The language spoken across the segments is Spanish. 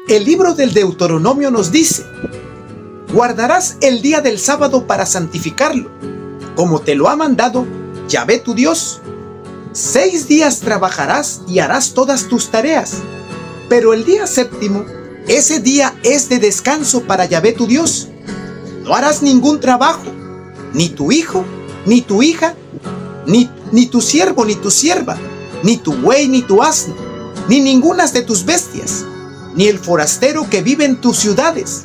El libro del Deuteronomio nos dice: guardarás el día del sábado para santificarlo, como te lo ha mandado Yahvé tu Dios. 6 días trabajarás y harás todas tus tareas, pero el día séptimo, ese día es de descanso para Yahvé tu Dios. No harás ningún trabajo, ni tu hijo, ni tu hija, ni tu siervo, ni tu sierva, ni tu buey, ni tu asno, ni ninguna de tus bestias, ni el forastero que vive en tus ciudades,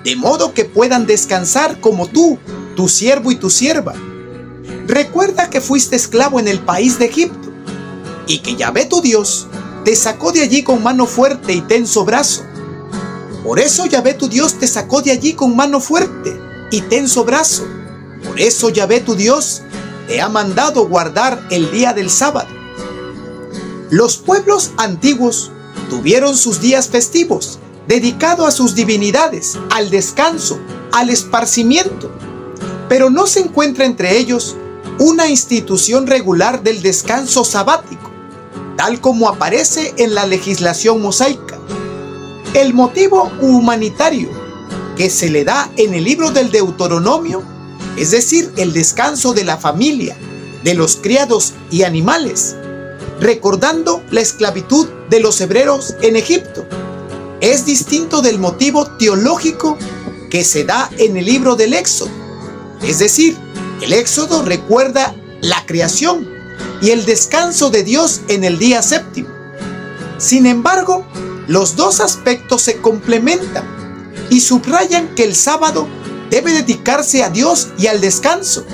de modo que puedan descansar como tú, tu siervo y tu sierva. Recuerda que fuiste esclavo en el país de Egipto, y que Yahvé tu Dios te sacó de allí con mano fuerte y tenso brazo. Por eso Yahvé tu Dios te sacó de allí con mano fuerte y tenso brazo. Por eso Yahvé tu Dios te ha mandado guardar el día del sábado. Los pueblos antiguos tuvieron sus días festivos, dedicados a sus divinidades, al descanso, al esparcimiento, pero no se encuentra entre ellos una institución regular del descanso sabático, tal como aparece en la legislación mosaica. El motivo humanitario que se le da en el libro del Deuteronomio, es decir, el descanso de la familia, de los criados y animales, recordando la esclavitud de los hebreos en Egipto, es distinto del motivo teológico que se da en el libro del Éxodo. Es decir, el Éxodo recuerda la creación y el descanso de Dios en el día séptimo. Sin embargo, los dos aspectos se complementan y subrayan que el sábado debe dedicarse a Dios y al descanso.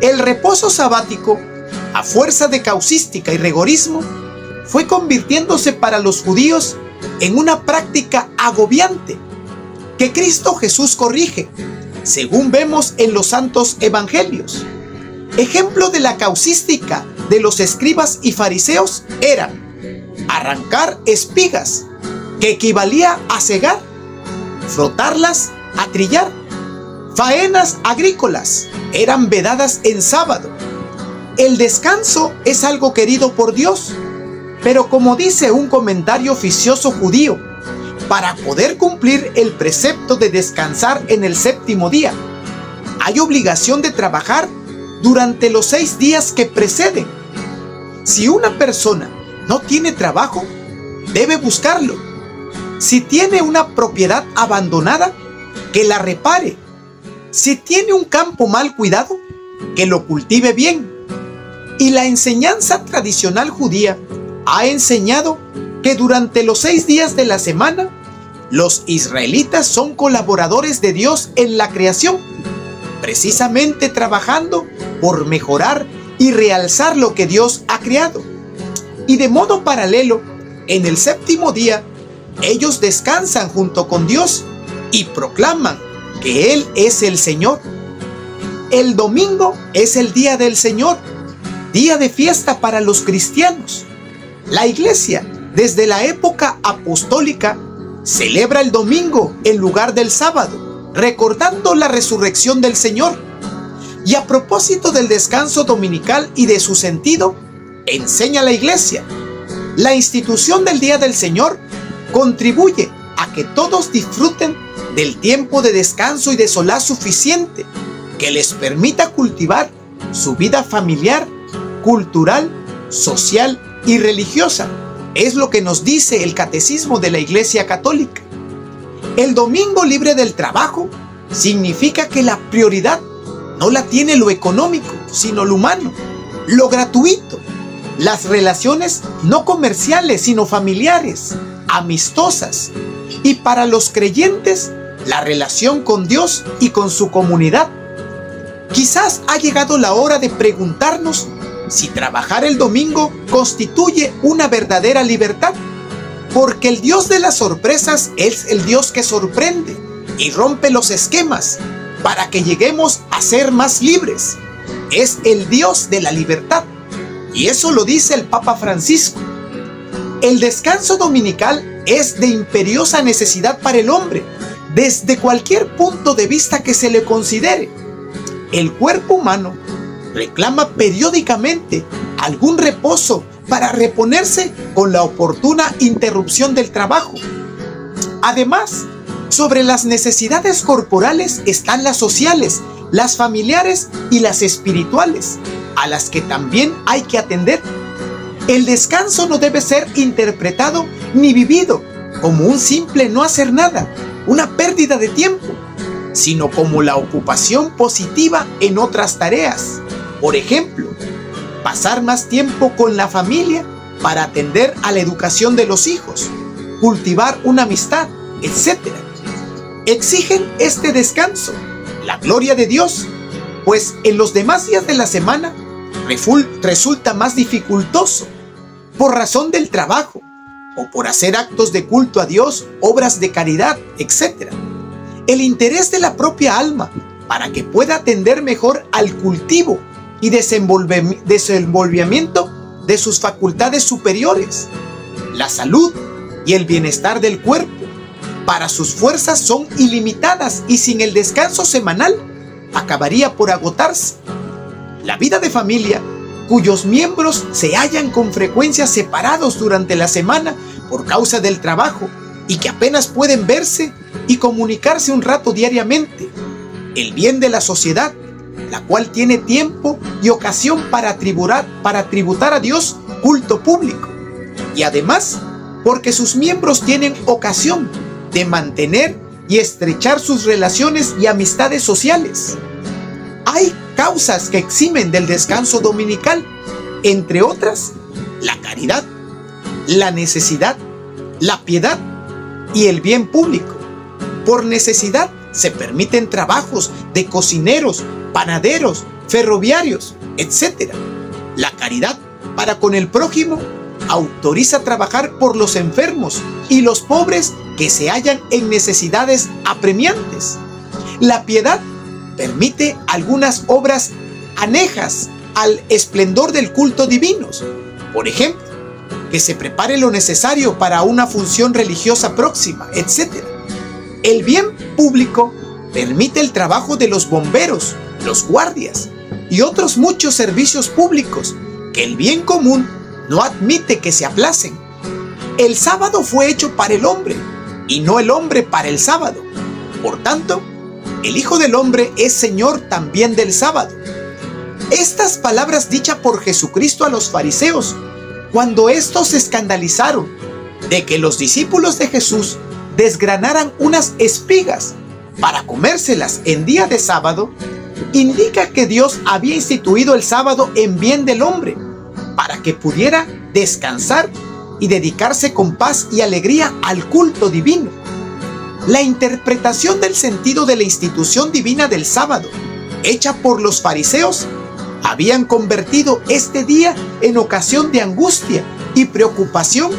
El reposo sabático, a fuerza de causística y rigorismo, fue convirtiéndose para los judíos en una práctica agobiante que Cristo Jesús corrige, según vemos en los santos evangelios. Ejemplo de la causística de los escribas y fariseos eran arrancar espigas, que equivalía a segar, frotarlas a trillar. Faenas agrícolas eran vedadas en sábado. El descanso es algo querido por Dios, pero como dice un comentario oficioso judío, para poder cumplir el precepto de descansar en el séptimo día, hay obligación de trabajar durante los 6 días que preceden. Si una persona no tiene trabajo, debe buscarlo. Si tiene una propiedad abandonada, que la repare. Si tiene un campo mal cuidado, que lo cultive bien. Y la enseñanza tradicional judía ha enseñado que durante los 6 días de la semana, los israelitas son colaboradores de Dios en la creación, precisamente trabajando por mejorar y realzar lo que Dios ha creado. Y de modo paralelo, en el séptimo día, ellos descansan junto con Dios y proclaman que Él es el Señor. El domingo es el día del Señor, día de fiesta para los cristianos. La Iglesia, desde la época apostólica, celebra el domingo en lugar del sábado, recordando la resurrección del Señor. Y a propósito del descanso dominical y de su sentido, enseña la Iglesia: la institución del Día del Señor contribuye a que todos disfruten del tiempo de descanso y de solaz suficiente que les permita cultivar su vida familiar, cultural, social y religiosa. Es lo que nos dice el Catecismo de la Iglesia Católica. El domingo libre del trabajo significa que la prioridad no la tiene lo económico, sino lo humano, lo gratuito, las relaciones no comerciales, sino familiares, amistosas, y para los creyentes, la relación con Dios y con su comunidad. Quizás ha llegado la hora de preguntarnos si trabajar el domingo constituye una verdadera libertad, porque el Dios de las sorpresas es el Dios que sorprende y rompe los esquemas para que lleguemos a ser más libres. Es el Dios de la libertad, y eso lo dice el Papa Francisco. El descanso dominical es de imperiosa necesidad para el hombre, desde cualquier punto de vista que se le considere. El cuerpo humano reclama periódicamente algún reposo para reponerse con la oportuna interrupción del trabajo. Además, sobre las necesidades corporales están las sociales, las familiares y las espirituales, a las que también hay que atender. El descanso no debe ser interpretado ni vivido como un simple no hacer nada, una pérdida de tiempo, sino como la ocupación positiva en otras tareas. Por ejemplo, pasar más tiempo con la familia para atender a la educación de los hijos, cultivar una amistad, etc. Exigen este descanso, la gloria de Dios, pues en los demás días de la semana resulta más dificultoso por razón del trabajo o por hacer actos de culto a Dios, obras de caridad, etc. El interés de la propia alma para que pueda atender mejor al cultivo y desenvolvimiento de sus facultades superiores, la salud y el bienestar del cuerpo. Para sus fuerzas son ilimitadas y sin el descanso semanal acabaría por agotarse. La vida de familia, cuyos miembros se hallan con frecuencia separados durante la semana por causa del trabajo y que apenas pueden verse y comunicarse un rato diariamente. El bien de la sociedad, la cual tiene tiempo y ocasión para tributar a Dios culto público. Y además, porque sus miembros tienen ocasión de mantener y estrechar sus relaciones y amistades sociales. Hay causas que eximen del descanso dominical, entre otras, la caridad, la necesidad, la piedad y el bien público. Por necesidad se permiten trabajos de cocineros, panaderos, ferroviarios, etc. La caridad para con el prójimo autoriza trabajar por los enfermos y los pobres que se hallan en necesidades apremiantes. La piedad permite algunas obras anejas al esplendor del culto divinos. Por ejemplo, que se prepare lo necesario para una función religiosa próxima, etc. El bien público permite el trabajo de los bomberos, los guardias y otros muchos servicios públicos que el bien común no admite que se aplacen. El sábado fue hecho para el hombre y no el hombre para el sábado. Por tanto, el Hijo del Hombre es Señor también del sábado. Estas palabras dichas por Jesucristo a los fariseos, cuando estos se escandalizaron de que los discípulos de Jesús desgranaran unas espigas para comérselas en día de sábado, indica que Dios había instituido el sábado en bien del hombre, para que pudiera descansar y dedicarse con paz y alegría al culto divino. La interpretación del sentido de la institución divina del sábado, hecha por los fariseos, habían convertido este día en ocasión de angustia y preocupación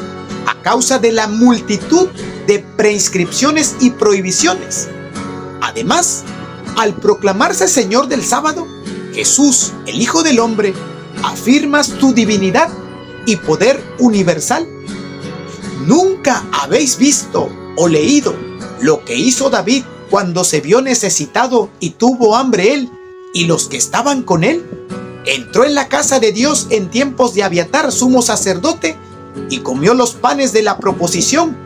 a causa de la multitud de prescripciones y prohibiciones. Además, al proclamarse Señor del sábado, Jesús, el Hijo del Hombre, afirma su divinidad y poder universal. ¿Nunca habéis visto o leído lo que hizo David cuando se vio necesitado y tuvo hambre él y los que estaban con él? Entró en la casa de Dios en tiempos de Abiatar, sumo sacerdote, y comió los panes de la proposición,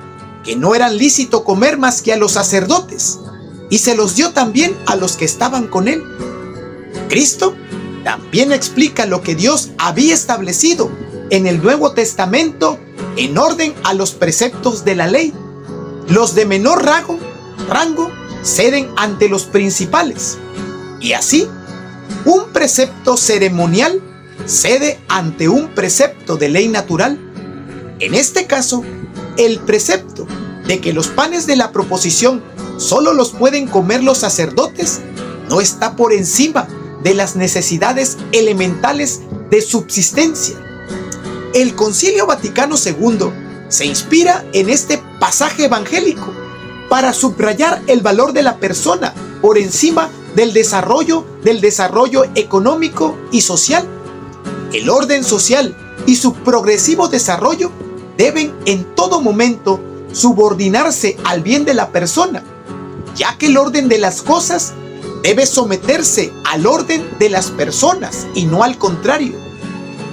que no eran lícito comer más que a los sacerdotes, y se los dio también a los que estaban con él. Cristo también explica lo que Dios había establecido en el Nuevo Testamento en orden a los preceptos de la ley. Los de menor rango ceden ante los principales, y así un precepto ceremonial cede ante un precepto de ley natural. En este caso, el precepto de que los panes de la proposición solo los pueden comer los sacerdotes no está por encima de las necesidades elementales de subsistencia. El Concilio Vaticano II se inspira en este pasaje evangélico para subrayar el valor de la persona por encima del desarrollo económico y social. El orden social y su progresivo desarrollo deben en todo momento subordinarse al bien de la persona, ya que el orden de las cosas debe someterse al orden de las personas y no al contrario.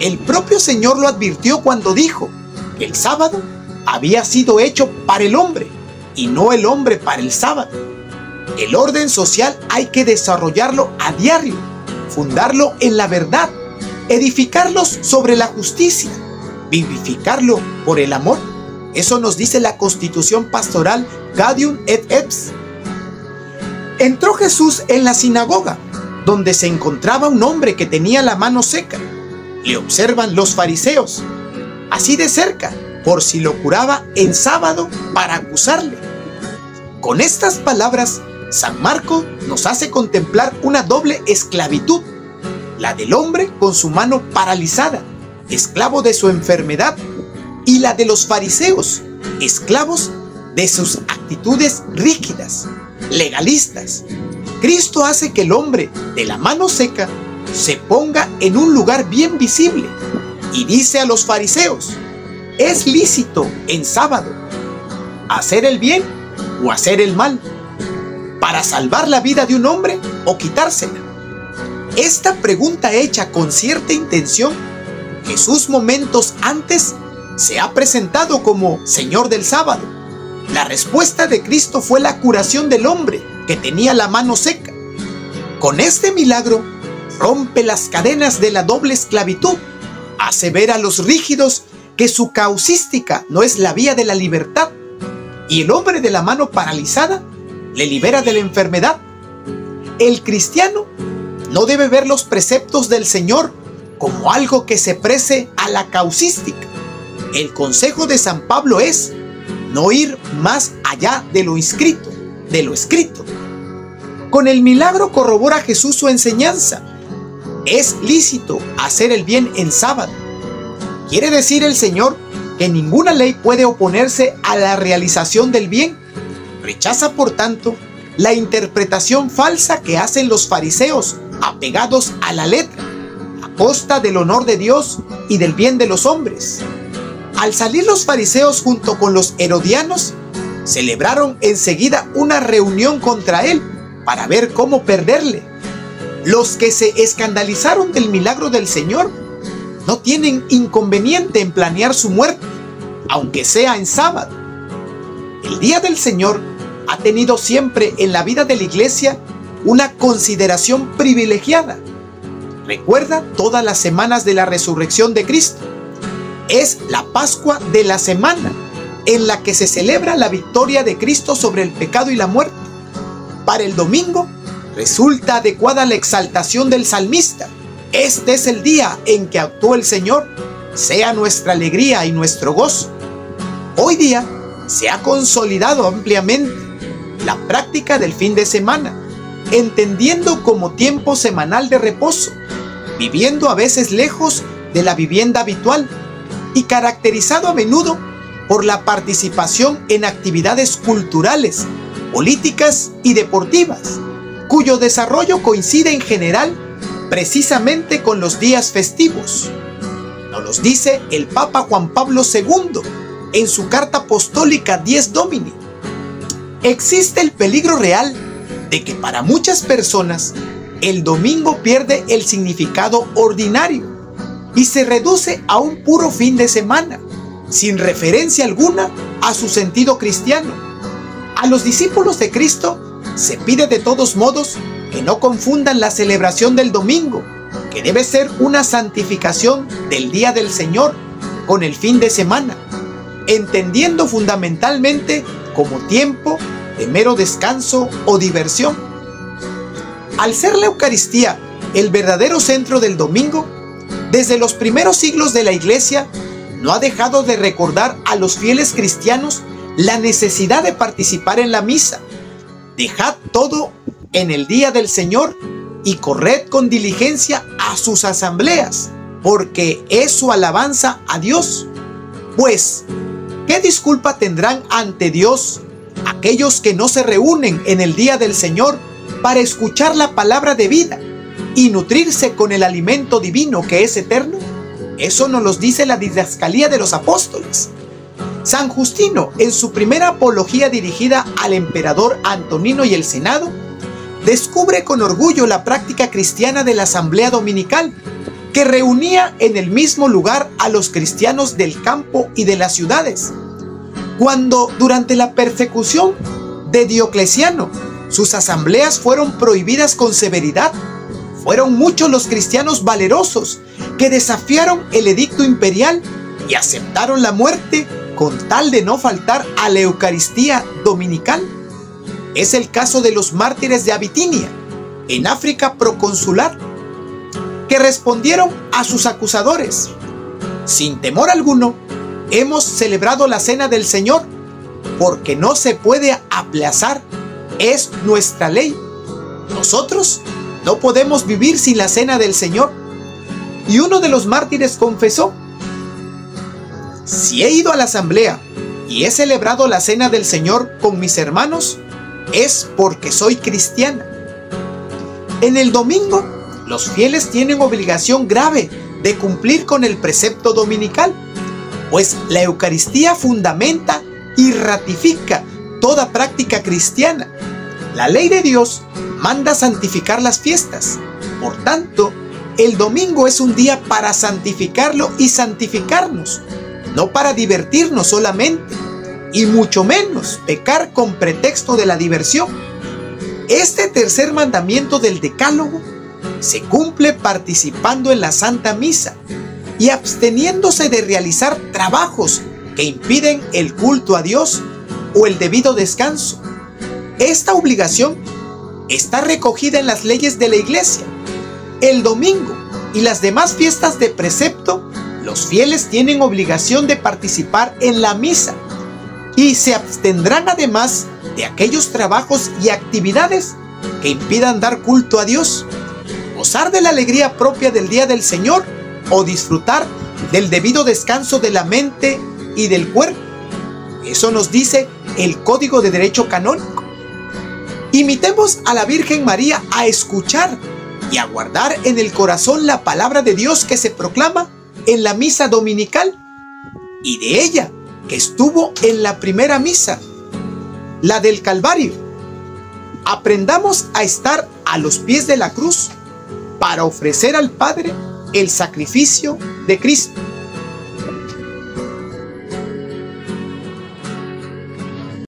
El propio Señor lo advirtió cuando dijo que el sábado había sido hecho para el hombre y no el hombre para el sábado. El orden social hay que desarrollarlo a diario, fundarlo en la verdad, edificarlos sobre la justicia, vivificarlo por el amor. Eso nos dice la Constitución Pastoral Gaudium et Spes. Entró Jesús en la sinagoga, donde se encontraba un hombre que tenía la mano seca. Le observan los fariseos, así de cerca, por si lo curaba en sábado para acusarle. Con estas palabras, San Marcos nos hace contemplar una doble esclavitud: la del hombre con su mano paralizada, esclavo de su enfermedad, y la de los fariseos, esclavos de sus actitudes rígidas, legalistas. Cristo hace que el hombre de la mano seca se ponga en un lugar bien visible y dice a los fariseos: es lícito en sábado hacer el bien o hacer el mal, para salvar la vida de un hombre o quitársela. Esta pregunta hecha con cierta intención, Jesús momentos antes se ha presentado como Señor del sábado. La respuesta de Cristo fue la curación del hombre que tenía la mano seca. Con este milagro rompe las cadenas de la doble esclavitud, hace ver a los rígidos que su causística no es la vía de la libertad, y el hombre de la mano paralizada le libera de la enfermedad. El cristiano no debe ver los preceptos del Señor como algo que se precie a la causística. El consejo de San Pablo es no ir más allá de lo escrito. Con el milagro corrobora Jesús su enseñanza: es lícito hacer el bien en sábado. Quiere decir el Señor que ninguna ley puede oponerse a la realización del bien. Rechaza, por tanto, la interpretación falsa que hacen los fariseos, apegados a la letra, a costa del honor de Dios y del bien de los hombres. Al salir los fariseos junto con los herodianos, celebraron enseguida una reunión contra él para ver cómo perderle. Los que se escandalizaron del milagro del Señor no tienen inconveniente en planear su muerte, aunque sea en sábado. El día del Señor ha tenido siempre en la vida de la Iglesia una consideración privilegiada. Recuerda todas las semanas de la resurrección de Cristo. Es la Pascua de la semana, en la que se celebra la victoria de Cristo sobre el pecado y la muerte. Para el domingo resulta adecuada la exaltación del salmista: este es el día en que actuó el Señor, sea nuestra alegría y nuestro gozo. Hoy día se ha consolidado ampliamente la práctica del fin de semana, entendiendo como tiempo semanal de reposo, viviendo a veces lejos de la vivienda habitual y caracterizado a menudo por la participación en actividades culturales, políticas y deportivas, cuyo desarrollo coincide en general precisamente con los días festivos. Nos los dice el Papa Juan Pablo II en su carta apostólica Dies Domini. Existe el peligro real de que para muchas personas el domingo pierde el significado ordinario y se reduce a un puro fin de semana, sin referencia alguna a su sentido cristiano. A los discípulos de Cristo se pide de todos modos que no confundan la celebración del domingo, que debe ser una santificación del día del Señor, con el fin de semana, entendiendo fundamentalmente como tiempo de mero descanso o diversión. Al ser la Eucaristía el verdadero centro del domingo, desde los primeros siglos de la Iglesia no ha dejado de recordar a los fieles cristianos la necesidad de participar en la misa. Dejad todo en el día del Señor y corred con diligencia a sus asambleas, porque es su alabanza a Dios. Pues, ¿qué disculpa tendrán ante Dios aquellos que no se reúnen en el día del Señor para escuchar la palabra de vida y nutrirse con el alimento divino que es eterno? Eso nos lo dice la didascalía de los apóstoles. San Justino, en su primera apología dirigida al emperador Antonino y el Senado, descubre con orgullo la práctica cristiana de la asamblea dominical, que reunía en el mismo lugar a los cristianos del campo y de las ciudades. Cuando durante la persecución de Diocleciano sus asambleas fueron prohibidas con severidad, fueron muchos los cristianos valerosos que desafiaron el edicto imperial y aceptaron la muerte con tal de no faltar a la Eucaristía dominical. Es el caso de los mártires de Abitinia, en África proconsular, que respondieron a sus acusadores: sin temor alguno, hemos celebrado la cena del Señor, porque no se puede aplazar, es nuestra ley. Nosotros no podemos vivir sin la cena del Señor. Y uno de los mártires confesó: si he ido a la asamblea y he celebrado la cena del Señor con mis hermanos, es porque soy cristiana. En el domingo, los fieles tienen obligación grave de cumplir con el precepto dominical, pues la Eucaristía fundamenta y ratifica toda práctica cristiana. La ley de Dios manda santificar las fiestas. Por tanto, el domingo es un día para santificarlo y santificarnos, no para divertirnos solamente, y mucho menos pecar con pretexto de la diversión. Este tercer mandamiento del Decálogo se cumple participando en la Santa Misa y absteniéndose de realizar trabajos que impiden el culto a Dios o el debido descanso. Esta obligación está recogida en las leyes de la Iglesia. El domingo y las demás fiestas de precepto, los fieles tienen obligación de participar en la misa y se abstendrán además de aquellos trabajos y actividades que impidan dar culto a Dios, gozar de la alegría propia del día del Señor o disfrutar del debido descanso de la mente y del cuerpo. Eso nos dice el Código de Derecho Canónico. Imitemos a la Virgen María a escuchar y a guardar en el corazón la palabra de Dios que se proclama en la misa dominical, y de ella que estuvo en la primera misa, la del Calvario. Aprendamos a estar a los pies de la cruz para ofrecer al Padre el sacrificio de Cristo.